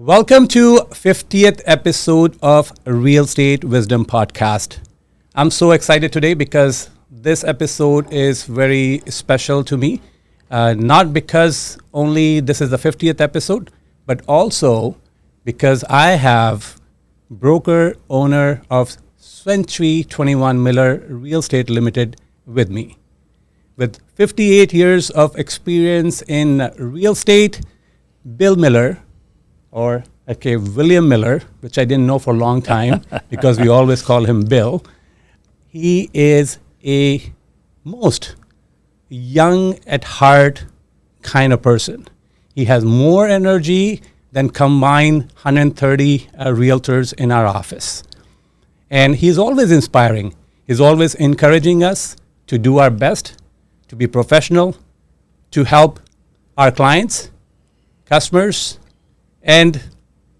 Welcome to 50th episode of Real Estate Wisdom Podcast. I'm so excited today because this episode is very special to me. Not because only this is the 50th episode, but also because I have broker owner of Century 21 Miller Real Estate Limited with me. With 58 years of experience in real estate, Bill Miller, or William Miller, which I didn't know for a long time because we always call him Bill. He is a most young at heart kind of person. He has more energy than combined 130 realtors in our office. And he's always inspiring. He's always encouraging us to do our best, to be professional, to help our clients, customers, and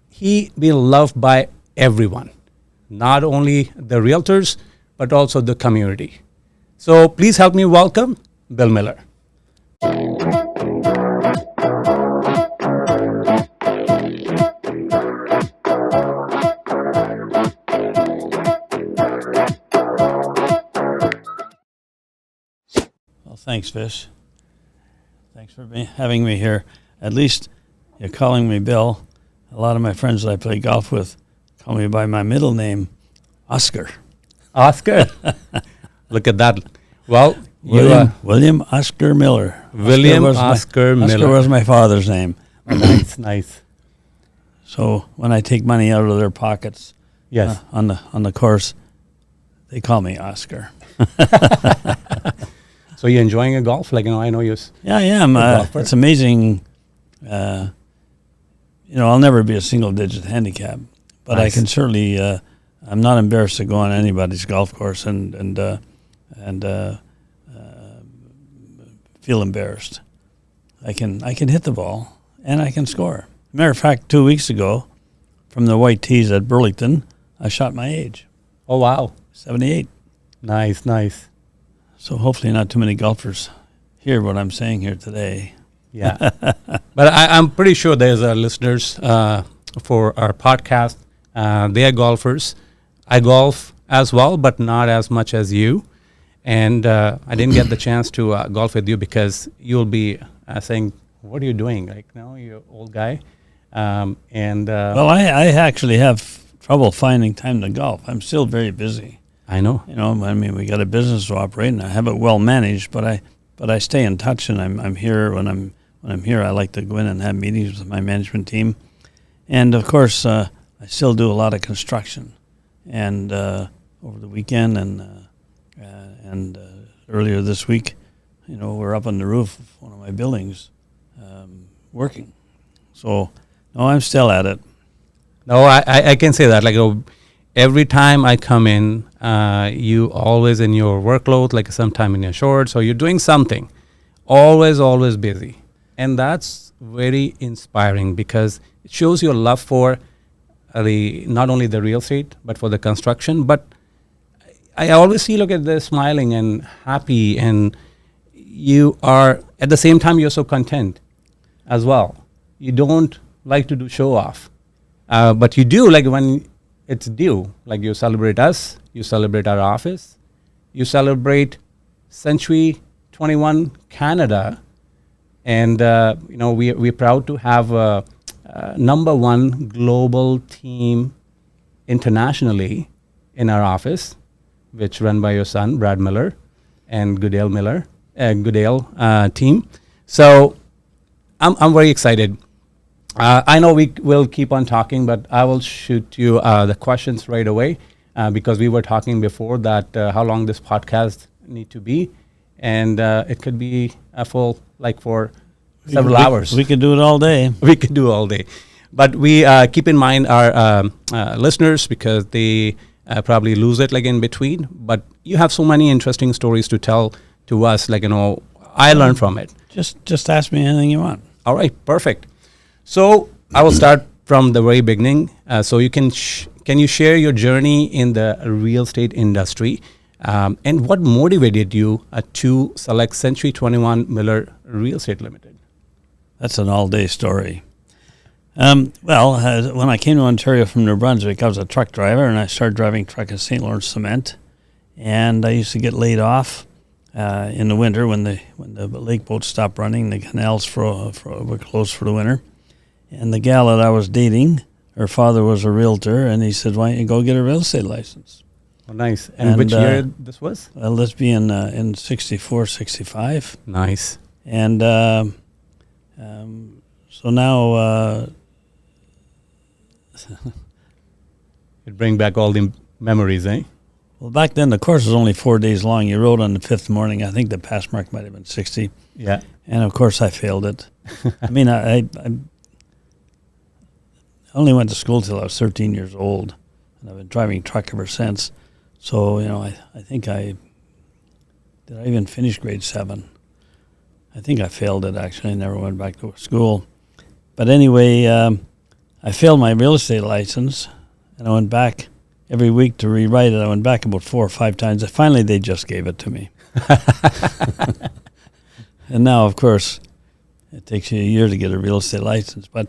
he be loved by everyone, not only the realtors, but also the community. So please help me welcome Bill Miller. Well, thanks, Vish. Thanks for having me here. At least you're calling me Bill. A lot of my friends that I play golf with call me by my middle name, Oscar. Oscar. Look at that. Well, William Oscar Miller. William Oscar Miller. Oscar was my father's name. Nice. So when I take money out of their pockets, yes, on the course, they call me Oscar. So you're enjoying a golf? I know you. Yeah, I am. It's amazing. I'll never be a single-digit handicap, but nice. I can certainly. I'm not embarrassed to go on anybody's golf course and feel embarrassed. I can hit the ball and I can score. Matter of fact, 2 weeks ago, from the white tees at Burlington, I shot my age. Oh wow, 78. Nice. So hopefully not too many golfers hear what I'm saying here today. Yeah, but I'm pretty sure there's listeners for our podcast. They are golfers. I golf as well, but not as much as you. And I didn't get the chance to golf with you because you'll be saying, "What are you doing? No, you're an old guy." Well, I actually have trouble finding time to golf. I'm still very busy. I know. We got a business to operate, and I have it well managed. But I stay in touch, and I'm here when I'm here. I like to go in and have meetings with my management team, and of course, I still do a lot of construction. And over the weekend and earlier this week, we're up on the roof of one of my buildings, working. So, no, I'm still at it. No, I can say that. Every time I come in, you always in your workload, sometime in your shorts, or you're doing something. Always busy. And that's very inspiring because it shows your love for not only the real estate, but for the construction. But I always see, look at this smiling and happy, and you are, at the same time, you're so content as well. You don't like to do show off, but you do when it's due. You celebrate us, you celebrate our office, you celebrate Century 21 Canada, and we're proud to have a number one global team internationally in our office, which run by your son Brad Miller and Goodale team. So I'm very excited. I know we will keep on talking, but I will shoot you the questions right away because we were talking before that how long this podcast need to be, and it could be a full for several hours. We could do it all day. We could do all day, but we keep in mind our listeners because they probably lose it in between. But you have so many interesting stories to tell to us. I learned from it. Just ask me anything you want. All right, perfect. So I will start from the very beginning. So you can you share your journey in the real estate industry, and what motivated you to select Century 21 Miller Real Estate Limited? That's an all-day story. When I came to Ontario from New Brunswick, I was a truck driver, and I started driving truck at St. Lawrence Cement. And I used to get laid off in the winter when the lake boats stopped running. The canals were closed for the winter. And the gal that I was dating, her father was a realtor, and he said, "Why don't you go get a real estate license?" Oh, nice. And which year this was? Let's be in 64, 65. Nice. And so now... It bring back all the memories, eh? Well, back then, the course was only 4 days long. You rode on the fifth morning. I think the pass mark might have been 60. Yeah. And, of course, I failed it. I mean, I only went to school till I was 13 years old, and I've been driving truck ever since. So, I think did I even finish grade 7? I think I failed it, actually. I never went back to school. But anyway, I failed my real estate license, and I went back every week to rewrite it. I went back about 4 or 5 times. And finally, they just gave it to me. And now, of course, it takes you a year to get a real estate license. But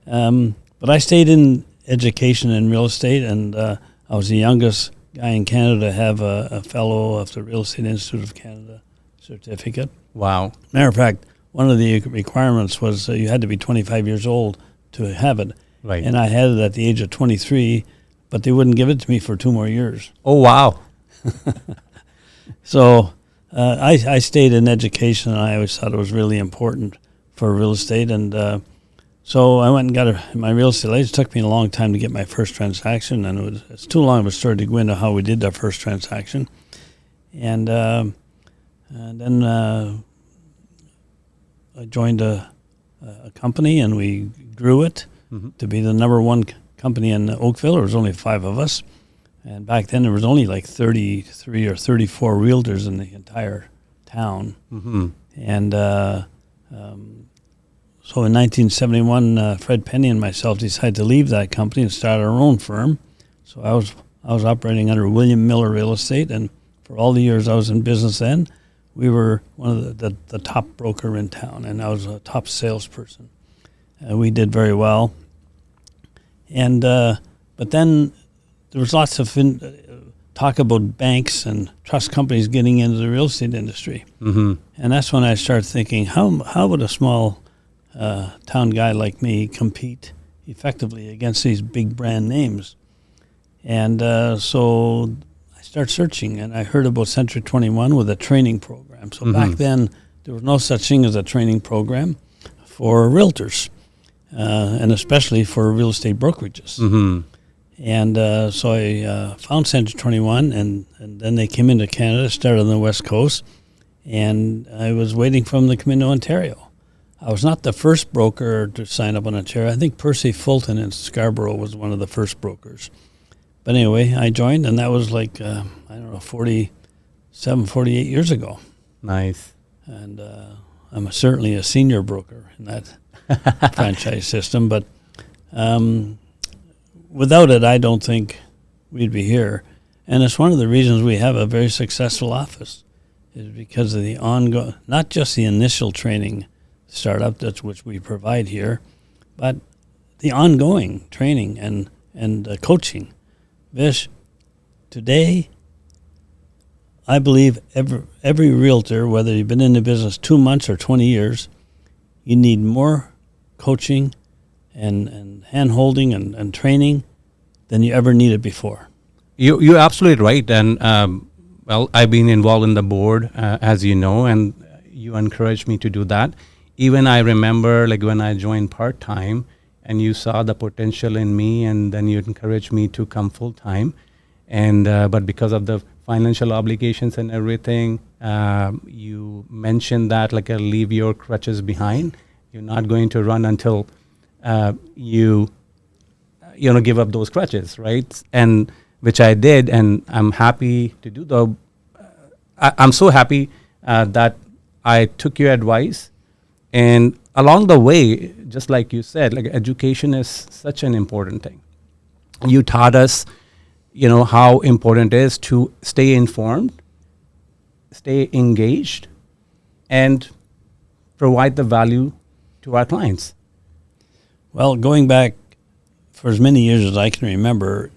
I stayed in education and real estate, and I was the youngest guy in Canada to have a fellow of the Real Estate Institute of Canada certificate. Wow. Matter of fact, one of the requirements was you had to be 25 years old to have it. Right. And I had it at the age of 23, but they wouldn't give it to me for 2 more years. Oh, wow. So I stayed in education, and I always thought it was really important for real estate. And so I went and got my real estate license. It took me a long time to get my first transaction, and it's too long of a story to go into how we did that first transaction. And then I joined a company, and we grew it to be the number one company in Oakville. There was only 5 of us. And back then there was only like 33 or 34 realtors in the entire town. Mm-hmm. And so in 1971, Fred Penny and myself decided to leave that company and start our own firm. So I was operating under William Miller Real Estate, and for all the years I was in business then, we were one of the top broker in town, and I was a top salesperson. We did very well. And but then there was lots of talk about banks and trust companies getting into the real estate industry. Mm-hmm. And that's when I started thinking, how would a small town guy like me compete effectively against these big brand names? And so I started searching, and I heard about Century 21 with a training program. So back then, there was no such thing as a training program for realtors, and especially for real estate brokerages. Mm-hmm. And so I found Century 21, and then they came into Canada, started on the West Coast, and I was waiting for them to come into Ontario. I was not the first broker to sign up in Ontario. I think Percy Fulton in Scarborough was one of the first brokers. But anyway, I joined, and that was like, 47, 48 years ago. Nice. And I'm certainly a senior broker in that franchise system. But without it, I don't think we'd be here. And it's one of the reasons we have a very successful office, is because of the ongoing, not just the initial training startup, that's which we provide here, but the ongoing training and coaching. Vish, today, I believe every realtor, whether you've been in the business 2 months or 20 years, you need more coaching and hand-holding and training than you ever needed before. You're absolutely right. And, I've been involved in the board, as you know, and you encouraged me to do that. Even I remember, like, when I joined part-time, and you saw the potential in me, and then you encouraged me to come full-time. And but because of the financial obligations and everything, you mentioned that, like, leave your crutches behind. You're not going to run until you give up those crutches, right? And which I did, and I'm happy to do though. I'm so happy that I took your advice, and along the way, just like you said, like, education is such an important thing. You taught us, how important it is to stay informed, stay engaged, and provide the value to our clients. Well, going back for as many years as I can remember,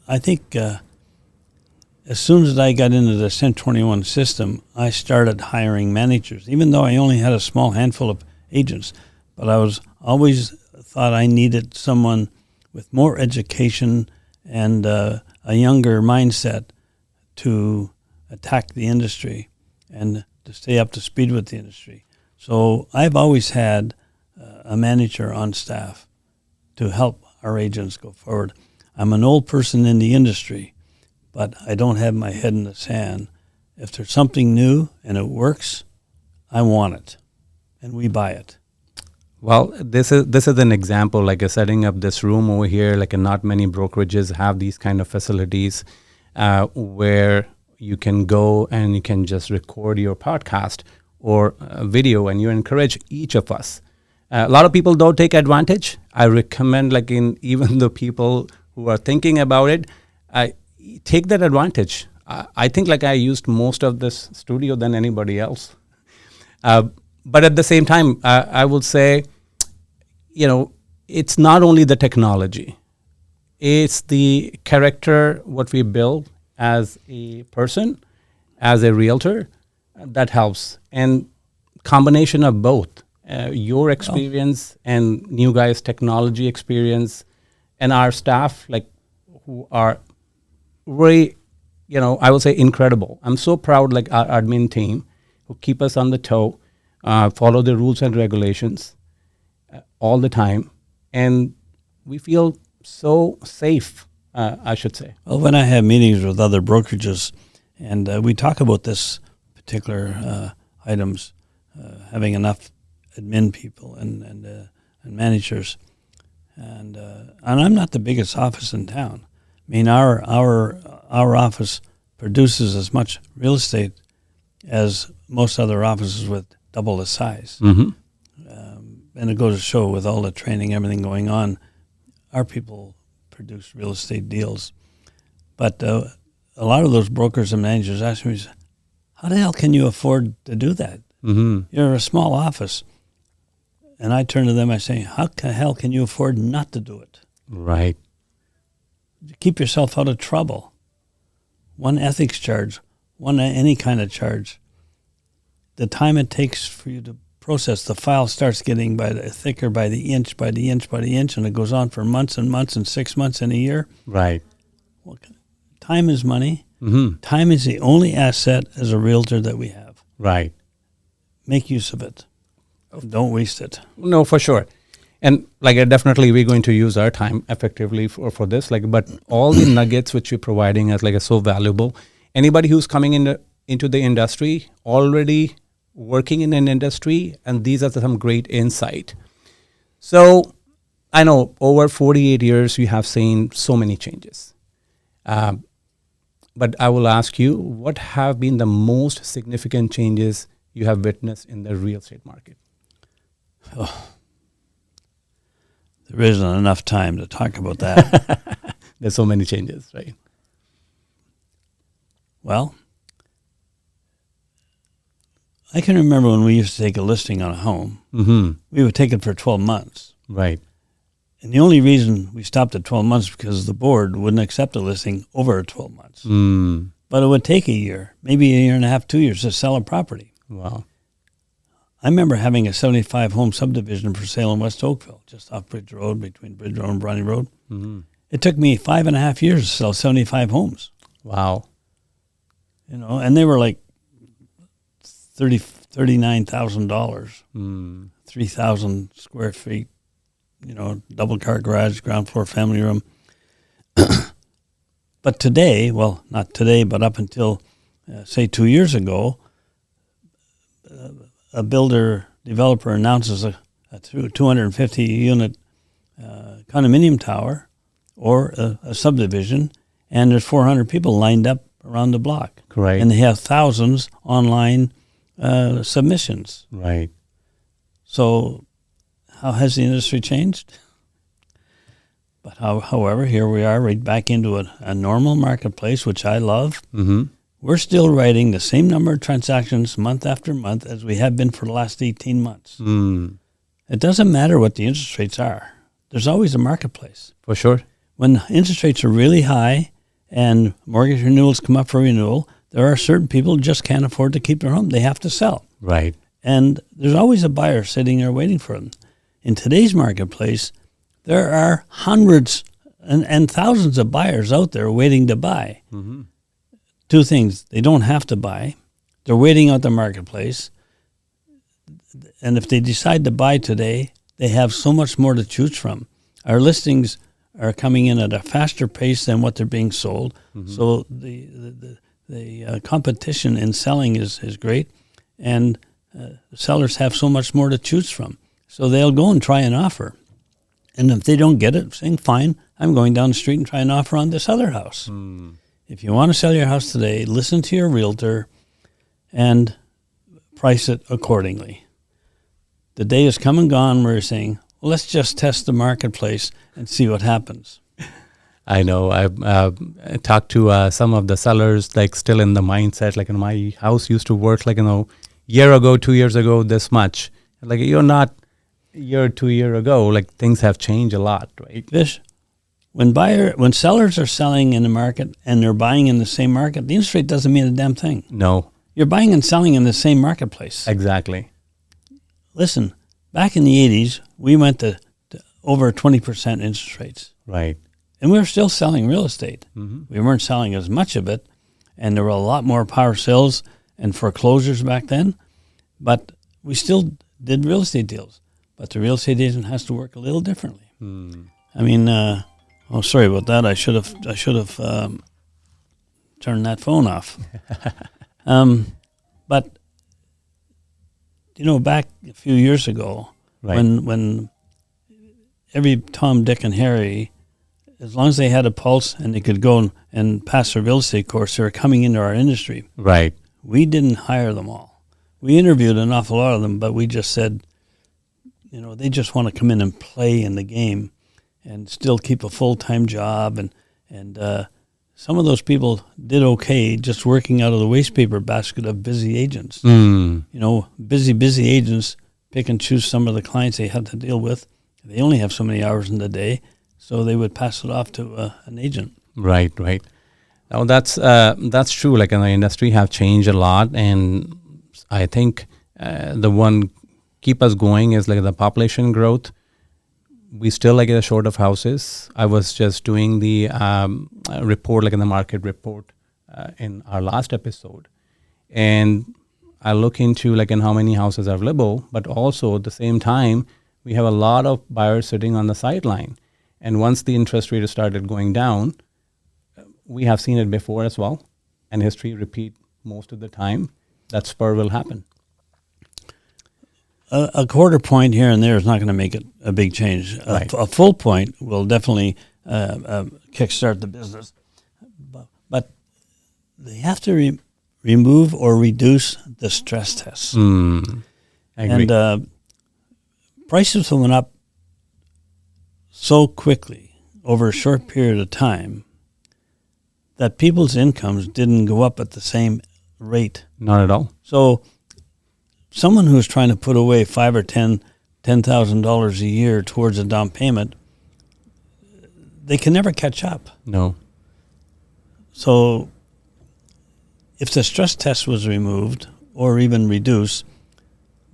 I think as soon as I got into the Cent 21 system, I started hiring managers, even though I only had a small handful of agents. But I was always thought I needed someone with more education and a younger mindset to attack the industry and to stay up to speed with the industry. So I've always had a manager on staff to help our agents go forward. I'm an old person in the industry, but I don't have my head in the sand. If there's something new and it works, I want it, and we buy it. Well, this is an example, like setting up this room over here. Like, not many brokerages have these kind of facilities where you can go and you can just record your podcast or video, and you encourage each of us. A lot of people don't take advantage. I recommend, like, in even the people who are thinking about it, take that advantage. I think like I used most of this studio than anybody else. But at the same time, I would say, it's not only the technology. It's the character, what we build as a person, as a realtor, that helps. And combination of both, your experience and new guys' technology experience, and our staff, like, who are very, I would say incredible. I'm so proud, like our admin team, who keep us on the toe, follow the rules and regulations all the time, and we feel so safe, I should say. Well, when I have meetings with other brokerages, and we talk about this particular items, having enough admin people and managers, and I'm not the biggest office in town. I mean, our office produces as much real estate as most other offices with double the size. Mm-hmm. And it goes to show, with all the training, everything going on, our people produce real estate deals. But a lot of those brokers and managers ask me, how the hell can you afford to do that? Mm-hmm. You're a small office. And I turn to them, I say, how the hell can you afford not to do it? Right. Keep yourself out of trouble. One ethics charge, one any kind of charge. The time it takes for you to process, the file starts getting thicker by the inch, and it goes on for months and months and 6 months and a year. Right. Well, time is money. Mm-hmm. Time is the only asset as a realtor that we have. Right. Make use of it. Don't waste it. No, for sure. And like, definitely we're going to use our time effectively for this. Like, but all the nuggets which you're providing us, like, are so valuable. Anybody who's coming into the industry, already working in an industry, and these are some great insight. So I know over 48 years you have seen so many changes. But I will ask you, what have been the most significant changes you have witnessed in the real estate market? Oh, there isn't enough time to talk about that. There's so many changes, right? Well, I can remember when we used to take a listing on a home. Mm-hmm. We would take it for 12 months. Right. And the only reason we stopped at 12 months is because the board wouldn't accept a listing over 12 months. Mm. But it would take a year, maybe a year and a half, 2 years to sell a property. Wow. I remember having a 75-home subdivision for sale in West Oakville, just off Bridge Road, between Bridge Road and Bronny Road. Mm-hmm. It took me 5.5 years to sell 75 homes. Wow. And they were like $39,000, 3,000 square feet, double car garage, ground floor family room. But today, well, not today, but up until, say, 2 years ago, a developer announces a 250-unit condominium tower or a subdivision, and there's 400 people lined up around the block. Correct. And they have thousands online submissions. Right. So how has the industry changed? But however, here we are right back into a normal marketplace, which I love. Mm-hmm. We're still writing the same number of transactions month after month as we have been for the last 18 months. Mm. It doesn't matter what the interest rates are. there's always a marketplace. For sure. When interest rates are really high and mortgage renewals come up for renewal, there are certain people who just can't afford to keep their home. They have to sell. Right. And there's always a buyer sitting there waiting for them. In today's marketplace, there are hundreds and thousands of buyers out there waiting to buy. Mm-hmm. Two things. They don't have to buy. They're waiting out the marketplace. And if they decide to buy today, they have so much more to choose from. Our listings are coming in at a faster pace than what they're being sold. Mm-hmm. So the competition in selling is great. And sellers have so much more to choose from. So they'll go and try an offer. And if they don't get it, saying, fine, I'm going down the street and try an offer on this other house. Mm. If you want to sell your house today, listen to your realtor and price it accordingly. The day is come and gone where you're saying, well, let's just test the marketplace and see what happens. I know. I talked to some of the sellers, like still in the mindset, like, my house used to worth, like, year ago, 2 years ago, this much. Like, you're not a year or 2 years ago. Like, things have changed a lot, right? Vish, when sellers are selling in the market and they're buying in the same market, the interest rate doesn't mean a damn thing. No. You're buying and selling in the same marketplace. Exactly. Listen, back in the 80s, we went to over 20% interest rates. Right. And we were still selling real estate. Mm-hmm. We weren't selling as much of it, and there were a lot more power sales and foreclosures back then, but we still did real estate deals. But the real estate agent has to work a little differently. Mm. I mean, sorry about that. I should have turned that phone off. But back a few years ago, right, when every Tom, Dick, and Harry, as long as they had a pulse and they could go and pass their real estate course, they were coming into our industry. Right. We didn't hire them all. We interviewed an awful lot of them, but we just said, they just want to come in and play in the game and still keep a full-time job. And some of those people did okay just working out of the waste paper basket of busy agents. Mm. Busy agents pick and choose some of the clients they have to deal with. They only have so many hours in the day, so they would pass it off to an agent. Right. Now that's true. Like, in the industry have changed a lot, and I think the one keep us going is like the population growth. We still like short of houses. I was just doing the report, like in the market report in our last episode, and I look into like in how many houses are available, but also at the same time we have a lot of buyers sitting on the sideline. And once the interest rate started going down, we have seen it before as well, and history repeat most of the time. That spur will happen. A quarter point here and there is not going to make it a big change. Right. A full point will definitely kickstart the business. But they have to remove or reduce the stress tests. I agree. And prices went up so quickly over a short period of time that people's incomes didn't go up at the same rate. Not at all. So someone who's trying to put away $5,000 or $10,000 a year towards a down payment, they can never catch up. No. So if the stress test was removed or even reduced,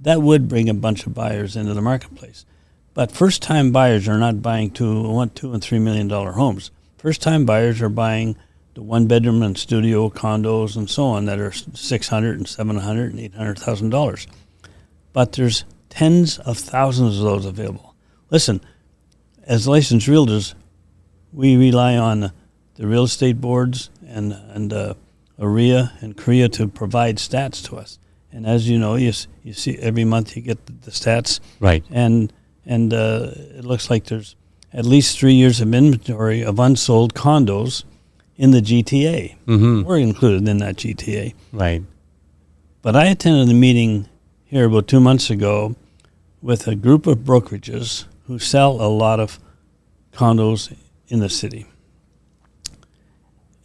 that would bring a bunch of buyers into the marketplace. But first-time buyers are not buying $2 and $3 million homes. First-time buyers are buying the one-bedroom and studio condos and so on that are $600,000 and $700,000 and $800,000. But there's tens of thousands of those available. Listen, as licensed realtors, we rely on the real estate boards and AREA and CREA to provide stats to us. And as you know, you see every month you get the stats. Right. And it looks like there's at least 3 years of inventory of unsold condos in the GTA. Mm-hmm. We're included in that GTA. Right. But I attended a meeting here about 2 months ago with a group of brokerages who sell a lot of condos in the city.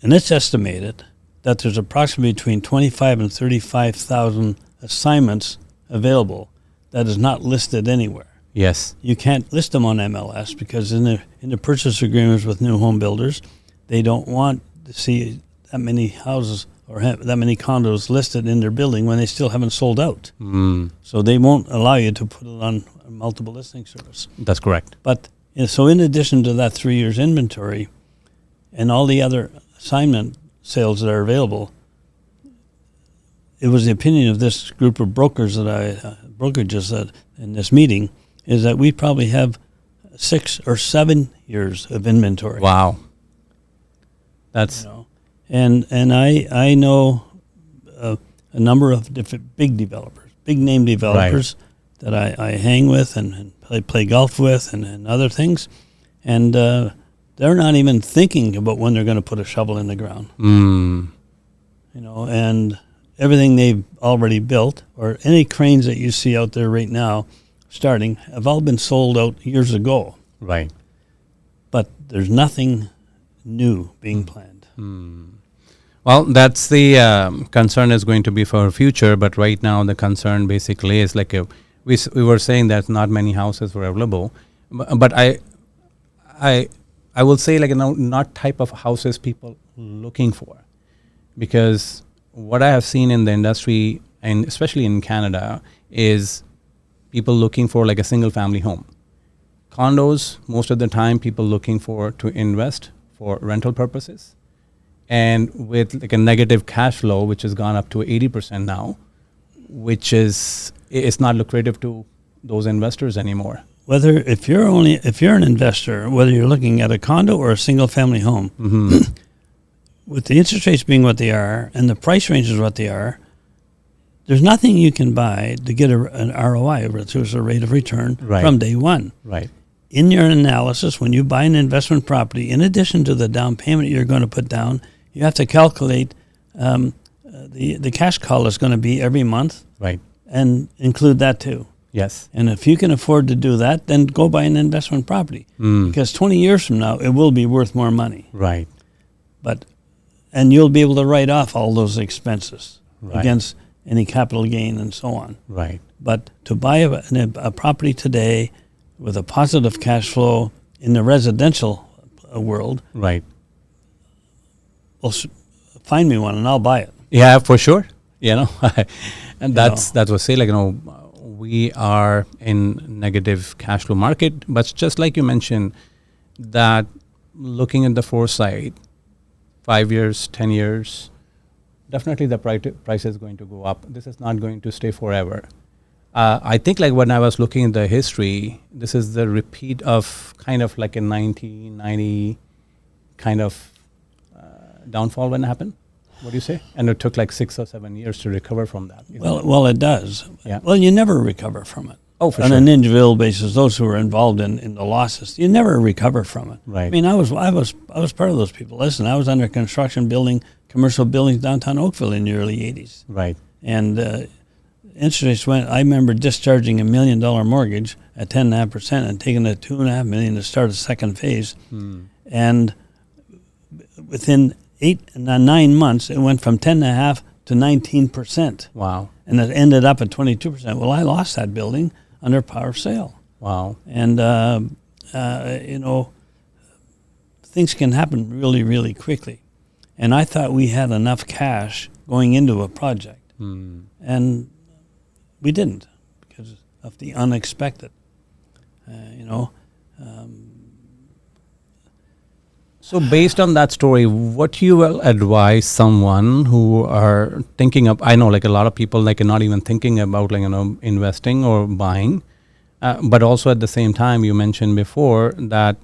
And it's estimated that there's approximately between 25 and 35,000 assignments available that is not listed anywhere. Yes. You can't list them on MLS because in the purchase agreements with new home builders, they don't want to see that many houses or that many condos listed in their building when they still haven't sold out. So they won't allow you to put it on a multiple listing service. That's correct. But so in addition to that 3 years inventory and all the other assignment sales that are available, it was the opinion of this group of brokers brokerages that in this meeting is that we probably have 6 or 7 years of inventory. Wow. That's and I know a number of different big developers, big name developers that I hang with and play golf with and other things, and they're not even thinking about when they're going to put a shovel in the ground. And everything they've already built or any cranes that you see out there right now starting have all been sold out years ago. Right. But there's nothing new being planned. Well, that's the concern is going to be for future, but right now the concern basically is like we were saying that not many houses were available, but I will say like not type of houses people looking for, because what I have seen in the industry and especially in Canada is people looking for like a single family home. Condos, most of the time people looking for to invest for rental purposes. And with like a negative cash flow, which has gone up to 80% now, which is it's not lucrative to those investors anymore. If you're an investor, whether you're looking at a condo or a single family home, with the interest rates being what they are and the price ranges what they are, there's nothing you can buy to get an ROI, which is a rate of return from day one. Right. In your analysis, when you buy an investment property, in addition to the down payment you're going to put down, you have to calculate the cash call is going to be every month, right, and include that too. Yes. And if you can afford to do that, then go buy an investment property, because 20 years from now it will be worth more money. Right. And you'll be able to write off all those expenses right. against any capital gain and so on. Right. But to buy a property today with a positive cash flow in the residential world, right, well, find me one and I'll buy it. Yeah, for sure. And that's what say like we are in negative cash flow market, but just like you mentioned, that looking at the foresight, 5 years, 10 years, definitely the price is going to go up. This is not going to stay forever. I think like when I was looking at the history, this is the repeat of kind of like a 1990 kind of downfall when it happened. What do you say? And it took like 6 or 7 years to recover from that. Well, it does. Yeah. Well, you never recover from it. Oh, for on sure. an individual basis, those who are involved in the losses, you never recover from it. Right. I mean, I was part of those people. Listen, I was under construction building commercial buildings downtown Oakville in the early 80s. Right. And interest rates went. I remember discharging $1 million mortgage at 10.5% and taking the $2.5 million to start a second phase. And within 9 months, it went from 10.5 to 19%. Wow. And it ended up at 22%. Well, I lost that building under power of sale. Wow. And, things can happen really, really quickly. And I thought we had enough cash going into a project. And we didn't because of the unexpected, So based on that story, what you will advise someone who are thinking of, I know like a lot of people like are not even thinking about like, investing or buying, but also at the same time, you mentioned before that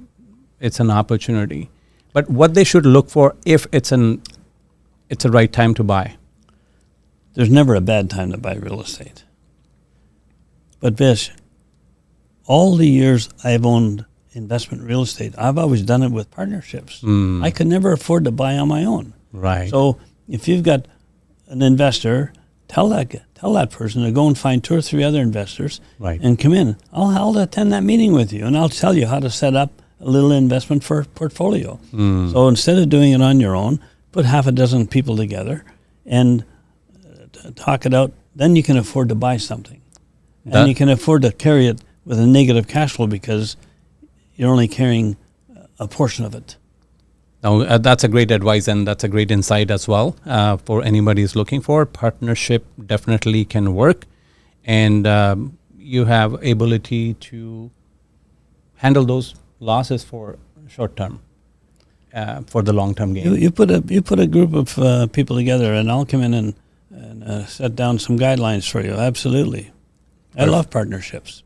it's an opportunity, but what they should look for if it's a right time to buy. There's never a bad time to buy real estate. But Vish, all the years I've owned investment real estate, I've always done it with partnerships. I could never afford to buy on my own. Right. So if you've got an investor, tell that person to go and find 2 or 3 other investors, right, and come in. I'll attend that meeting with you, and I'll tell you how to set up a little investment for portfolio. So instead of doing it on your own, put half a dozen people together and talk it out. Then you can afford to buy something, and you can afford to carry it with a negative cash flow because you're only carrying a portion of it. Now, that's a great advice, and that's a great insight as well for anybody who's looking for. Partnership definitely can work, and you have ability to handle those losses for short term, for the long term game. You put a group of people together, and I'll come in and set down some guidelines for you. Absolutely, I love partnerships.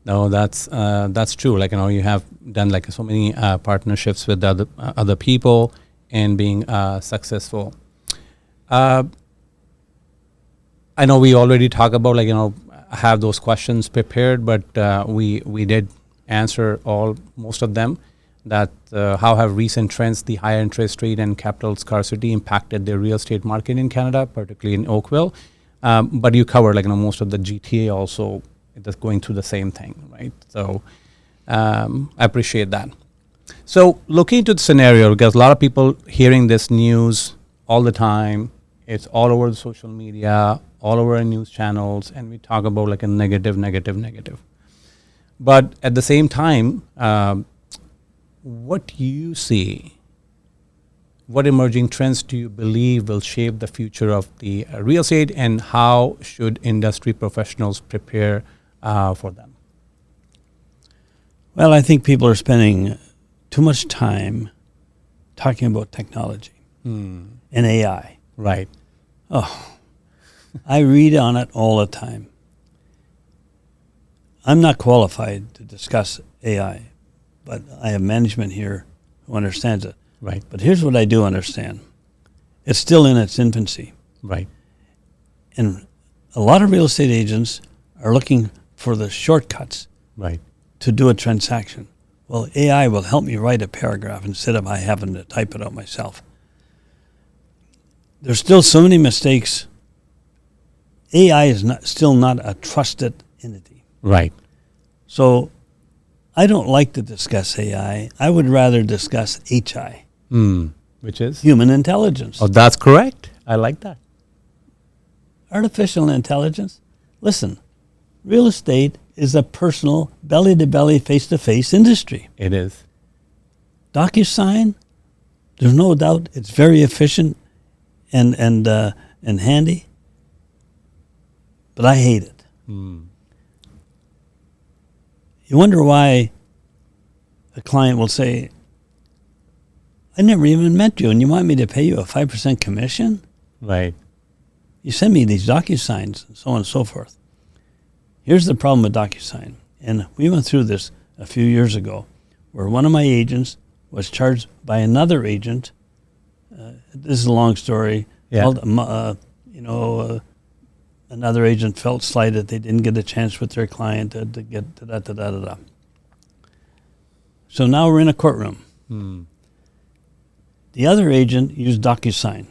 No, that's true. Like, you have done like so many partnerships with other people and being successful. I know we already talked about have those questions prepared, but we did answer most of them. That how have recent trends, the higher interest rate and capital scarcity, impacted the real estate market in Canada, particularly in Oakville? But you covered most of the GTA also. That's going through the same thing, right? So I appreciate that. So looking into the scenario, because a lot of people hearing this news all the time, it's all over the social media, all over news channels, and we talk about a negative. But at the same time, what do you see? What emerging trends do you believe will shape the future of the real estate, and how should industry professionals prepare for them? Well, I think people are spending too much time talking about technology and AI. Right. Oh, I read on it all the time. I'm not qualified to discuss AI, but I have management here who understands it. Right. But here's what I do understand. It's still in its infancy. Right. And a lot of real estate agents are looking for the shortcuts Right. to do a transaction. Well, AI will help me write a paragraph instead of I having to type it out myself. There's still so many mistakes. AI is still not a trusted entity. Right. So I don't like to discuss AI. I would rather discuss HI, Which is? human intelligence. Oh, that's correct. I like that. Artificial intelligence. Listen, real estate is a personal, belly-to-belly, face-to-face industry. It is. DocuSign, there's no doubt it's very efficient and handy, but I hate it. You wonder why a client will say, I never even met you, and you want me to pay you a 5% commission? Right. You send me these DocuSigns, and so on and so forth. Here's the problem with DocuSign, and we went through this a few years ago, where one of my agents was charged by another agent. This is a long story. Yeah. Another agent felt slighted. They didn't get a chance with their client to get da-da-da-da-da. So now we're in a courtroom. The other agent used DocuSign.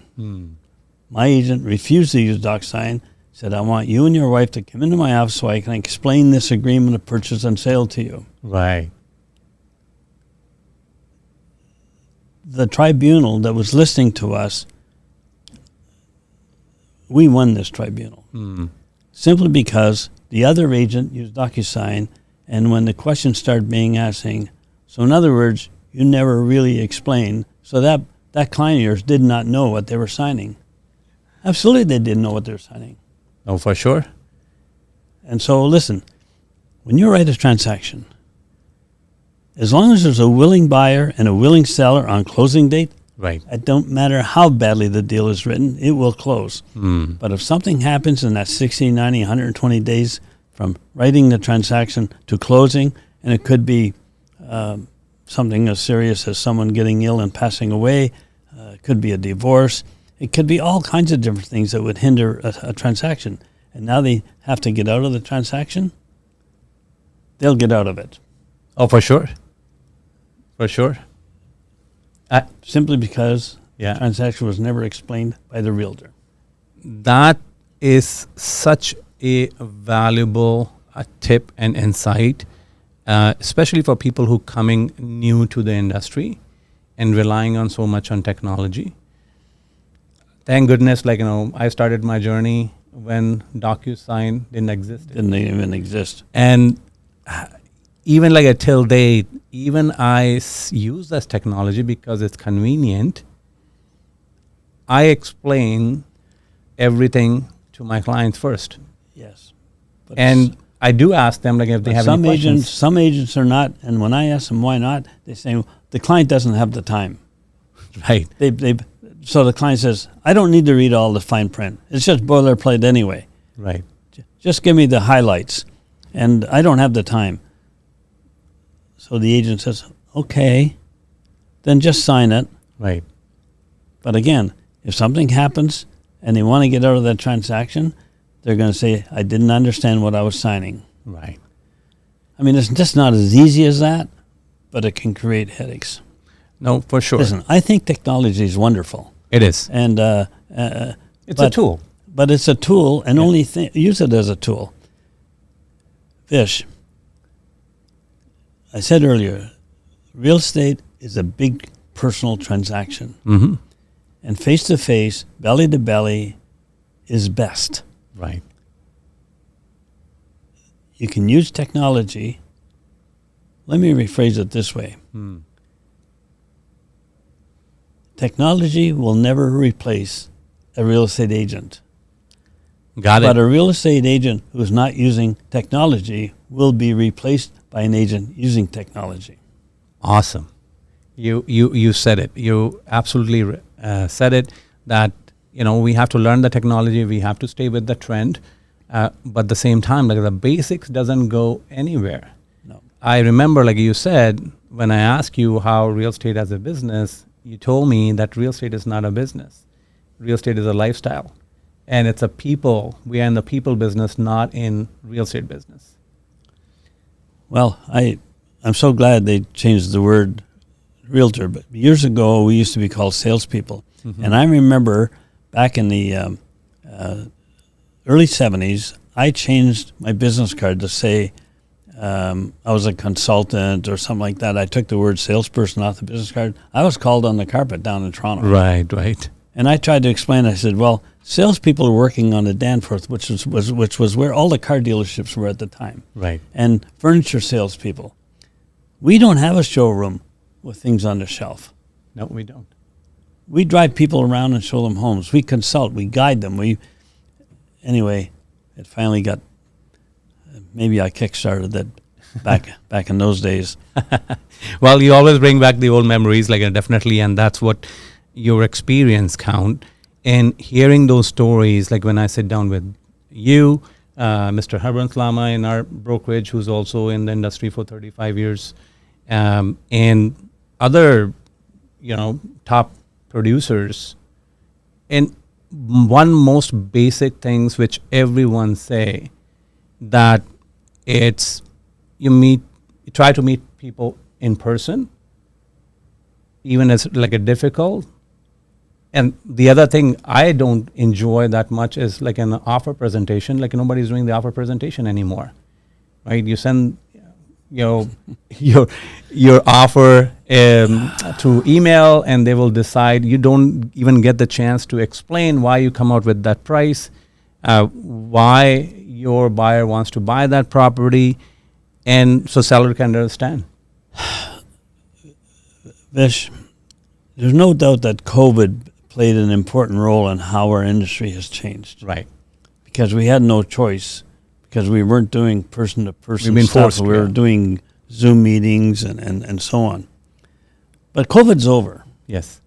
My agent refused to use DocuSign, said, I want you and your wife to come into my office so I can explain this agreement of purchase and sale to you. Right. The tribunal that was listening to us, we won this tribunal. Simply because the other agent used DocuSign, and when the questions started being asked, saying, so in other words, you never really explained, so that client of yours did not know what they were signing. Absolutely they didn't know what they were signing. Oh, for sure. And so listen, when you write a transaction, as long as there's a willing buyer and a willing seller on closing date, Right. it don't matter how badly the deal is written, it will close. But if something happens in that 60, 90, 120 days from writing the transaction to closing, and it could be something as serious as someone getting ill and passing away, it could be a divorce, it could be all kinds of different things that would hinder a transaction. And now they have to get out of the transaction, they'll get out of it. Oh, for sure. For sure. Simply because Yeah. the transaction was never explained by the realtor. That is such a valuable tip and insight, especially for people who coming new to the industry and relying on so much on technology. Thank goodness, I started my journey when DocuSign didn't exist. Didn't even exist. And even like till date, even I use this technology because it's convenient. I explain everything to my clients first, Yes. But and I do ask them like if they have some any questions. some agents are not, and when I ask them why not, they say well, the client doesn't have the time. Right. So the client says, I don't need to read all the fine print. It's just boilerplate anyway. Right. Just give me the highlights, and I don't have the time. So the agent says, okay, then just sign it. Right. But again, if something happens and they want to get out of that transaction, they're going to say, I didn't understand what I was signing. Right. I mean, it's just not as easy as that, but it can create headaches. No, for sure. Listen, I think technology is wonderful. It is. And It's a tool. But it's a tool, and only use it as a tool. Vish, I said earlier, real estate is a big personal transaction. Mm-hmm. And face-to-face, belly-to-belly is best. Right. You can use technology. Let me rephrase it this way. Technology will never replace a real estate agent. Got But it. a real estate agent who is not using technology will be replaced by an agent using technology. Awesome. You said it. You absolutely said it, that we have to learn the technology. We have to stay with the trend. But at the same time, like the basics doesn't go anywhere. No. I remember, like you said, when I asked you how real estate as a business, you told me that real estate is not a business. Real estate is a lifestyle. And it's a people. We are in the people business, not in real estate business. Well, I'm so glad they changed the word realtor. But years ago, we used to be called salespeople. Mm-hmm. And I remember back in the early 70s, I changed my business card to say I was a consultant or something like that. I took the word salesperson off the business card. I was called on the carpet down in Toronto. Right, right. And I tried to explain. I said, well, salespeople are working on the Danforth, which was where all the car dealerships were at the time. Right. And furniture salespeople. We don't have a showroom with things on the shelf. No, we don't. We drive people around and show them homes. We consult. We guide them. Anyway, it finally got. Maybe I kickstarted that back in those days. Well, you always bring back the old memories, like definitely, and that's what your experience count. And hearing those stories, like when I sit down with you, Mr. Harban Slama in our brokerage, who's also in the industry for 35 years, and other, top producers, and one most basic things which everyone say, that it's you try to meet people in person, even as like a difficult. And the other thing I don't enjoy that much is like an offer presentation. Like nobody's doing the offer presentation anymore, right? You send your offer through email, and they will decide. You don't even get the chance to explain why you come out with that price, why your buyer wants to buy that property, and so seller can understand. Vish, there's no doubt that COVID played an important role in how our industry has changed. Right. Because we had no choice, because we weren't doing person-to-person We've been stuff. forced, We were yeah. doing Zoom meetings and so on. But COVID's over. Yes.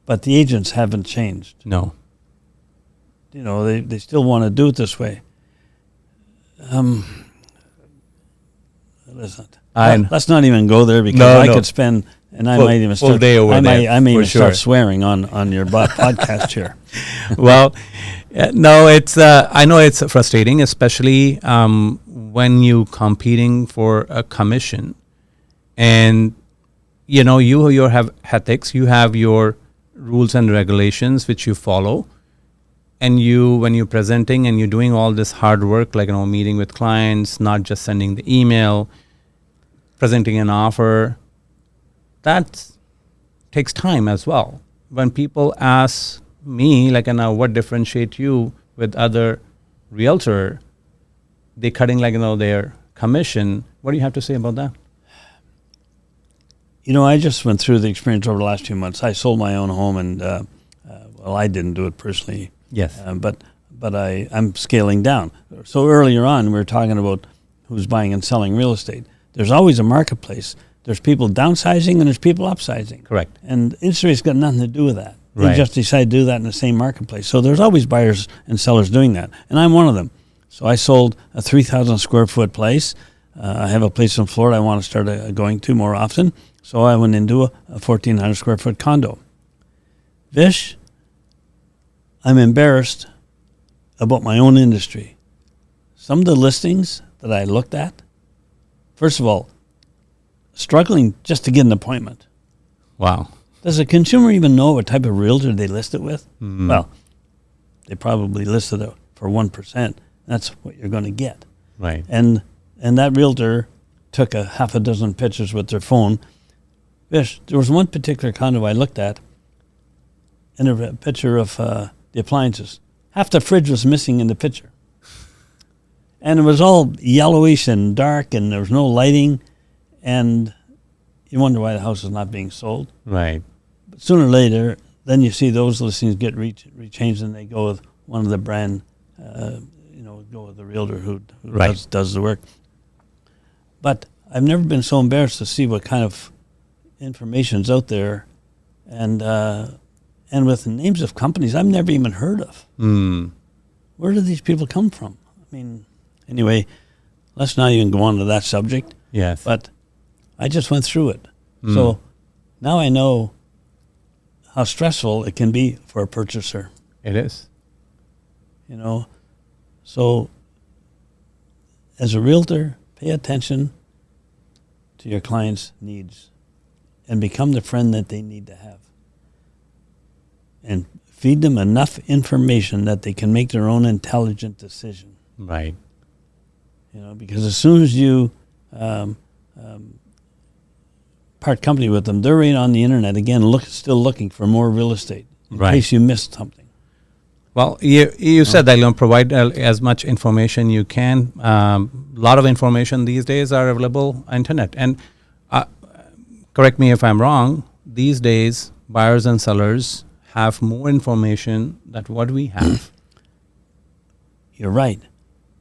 But the agents haven't changed. No. They still want to do it this way. Let's not even go there, because I could spend, and I might even full start, day over there, I may for even start sure. swearing on your podcast here. Well, no, it's I know it's frustrating, especially when you competing for a commission, and you have ethics, you have your rules and regulations which you follow, and when you're presenting and you're doing all this hard work, like meeting with clients, not just sending the email, presenting an offer, that takes time as well. When people ask me, like, what differentiate you with other realtor, they cutting their commission. What do you have to say about that? I just went through the experience over the last 2 months. I sold my own home, and I didn't do it personally. Yes. But I'm scaling down. So earlier on, we were talking about who's buying and selling real estate. There's always a marketplace. There's people downsizing and there's people upsizing. Correct. And interest rates got nothing to do with that. They Right. just decide to do that in the same marketplace. So there's always buyers and sellers doing that. And I'm one of them. So I sold a 3,000 square foot place. I have a place in Florida I want to start going to more often. So I went into a 1,400 square foot condo. Vish, I'm embarrassed about my own industry. Some of the listings that I looked at, first of all, struggling just to get an appointment. Wow. Does a consumer even know what type of realtor they list it with? Mm-hmm. Well, they probably listed it for 1%. That's what you're going to get. Right. And that realtor took a half a dozen pictures with their phone. Vish, there was one particular condo I looked at, and a picture of the appliances. Half the fridge was missing in the picture. And it was all yellowish and dark, and there was no lighting. And you wonder why the house is not being sold. Right. But sooner or later, then you see those listings get rechanged, and they go with one of the brand, go with the realtor who Right. does the work. But I've never been so embarrassed to see what kind of information's out there, and with the names of companies I've never even heard of. Mm. Where do these people come from? I mean, anyway, let's not even go on to that subject. Yes. But I just went through it. So now I know how stressful it can be for a purchaser, It is. So as a realtor, pay attention to your clients' needs and become the friend that they need to have. And feed them enough information that they can make their own intelligent decision. Right. Because as soon as you part company with them, they're right on the internet again, still looking for more real estate in Right. case you missed something. Well, you said that you'll provide as much information you can. A lot of information these days are available on internet. And correct me if I'm wrong, these days buyers and sellers have more information than what we have. You're right.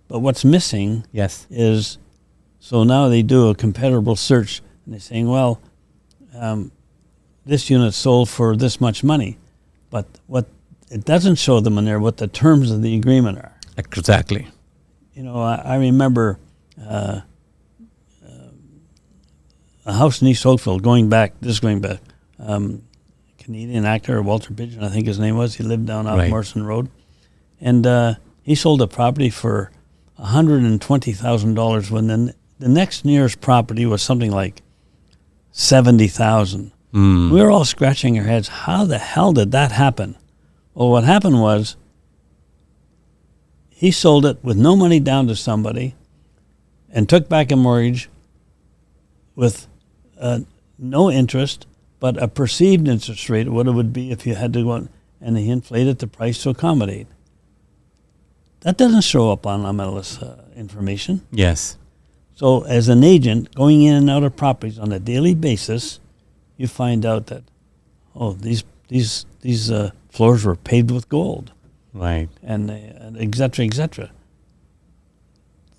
But what's missing Yes. is, so now they do a comparable search, and they're saying, well, this unit sold for this much money. But what it doesn't show them in there what the terms of the agreement are. Exactly. I remember a house in East Oakville going back, Canadian actor Walter Pigeon, I think his name was. He lived down off Right. Morrison Road. And he sold a property for $120,000 when the next nearest property was something like $70,000. Mm. We were all scratching our heads. How the hell did that happen? Well, what happened was he sold it with no money down to somebody and took back a mortgage with no interest, but a perceived interest rate, what it would be if you had to go out, and he inflated the price to accommodate. That doesn't show up on MLS information. Yes. So as an agent going in and out of properties on a daily basis, you find out that, these floors were paved with gold, Right. and et cetera, et cetera.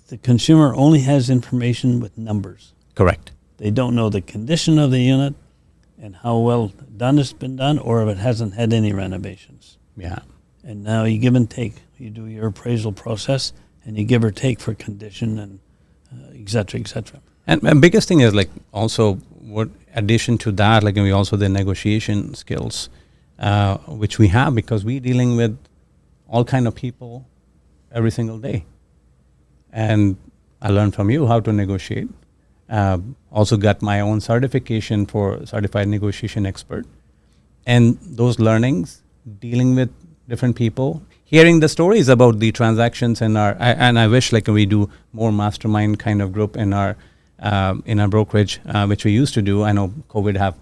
The consumer only has information with numbers. Correct. They don't know the condition of the unit and how well done it's been done, or if it hasn't had any renovations. Yeah. And now you give and take. You do your appraisal process, and you give or take for condition and et cetera, et cetera. And biggest thing is also what addition to that, we also the negotiation skills, which we have because we're dealing with all kind of people every single day. And I learned from you how to negotiate. Also got my own certification for certified negotiation expert. And those learnings, dealing with different people, hearing the stories about the transactions and I wish we do more mastermind kind of group in our brokerage, which we used to do. I know COVID have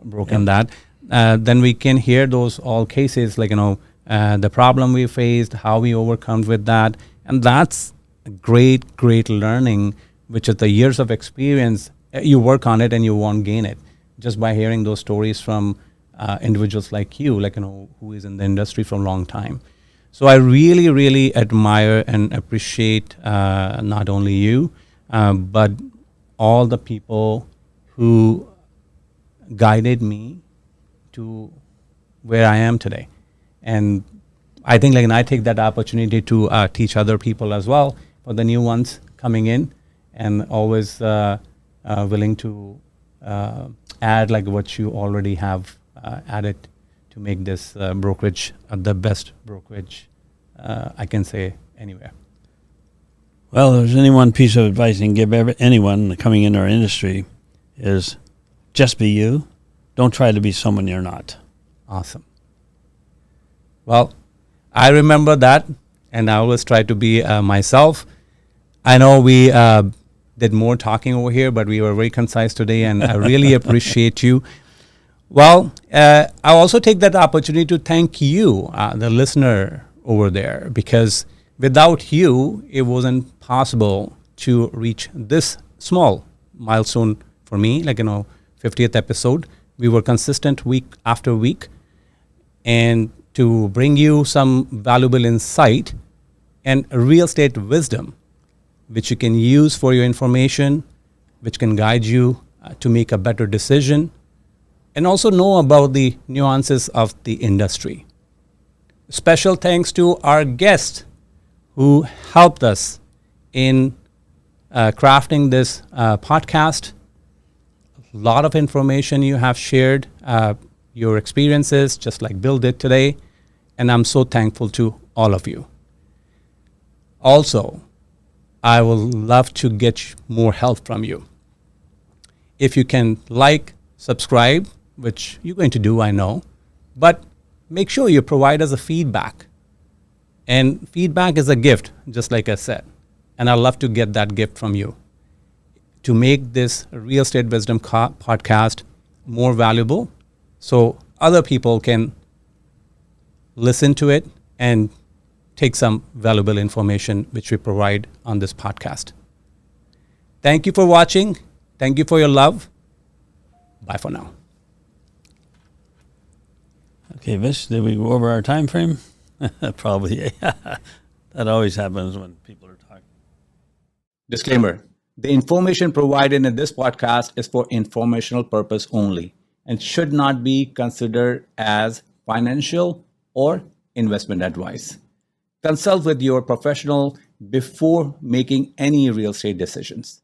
broken that. Then we can hear those all cases, the problem we faced, how we overcome with that. And that's a great learning which is the years of experience. You work on it and you won't gain it just by hearing those stories from individuals like you, who is in the industry for a long time. So I really, really admire and appreciate not only you, but all the people who guided me to where I am today. And I think and I take that opportunity to teach other people as well, for the new ones coming in, and always willing to add what you already have added to make this brokerage the best brokerage I can say anywhere. Well, if there's any one piece of advice you can give anyone coming into our industry is just be you. Don't try to be someone you're not. Awesome. Well, I remember that, and I always try to be myself. I know we did more talking over here, but we were very concise today, and I really appreciate you. Well, I also take that opportunity to thank you, the listener over there, because without you, it wasn't possible to reach this small milestone for me, 50th episode. We were consistent week after week, and to bring you some valuable insight and real estate wisdom, which you can use for your information, which can guide you to make a better decision, and also know about the nuances of the industry. Special thanks to our guest who helped us in crafting this podcast. A lot of information you have shared, your experiences, just like Bill did today, and I'm so thankful to all of you. Also, I will love to get more help from you. If you can subscribe, which you're going to do, I know, but make sure you provide us a feedback. And feedback is a gift, just like I said. And I'd love to get that gift from you to make this Real Estate Wisdom podcast more valuable, so other people can listen to it and take some valuable information which we provide on this podcast. Thank you for watching. Thank you for your love. Bye for now. Okay, Vish, did we go over our time frame? Probably. That always happens when people are talking. Disclaimer. The information provided in this podcast is for informational purpose only and should not be considered as financial or investment advice. Consult with your professional before making any real estate decisions.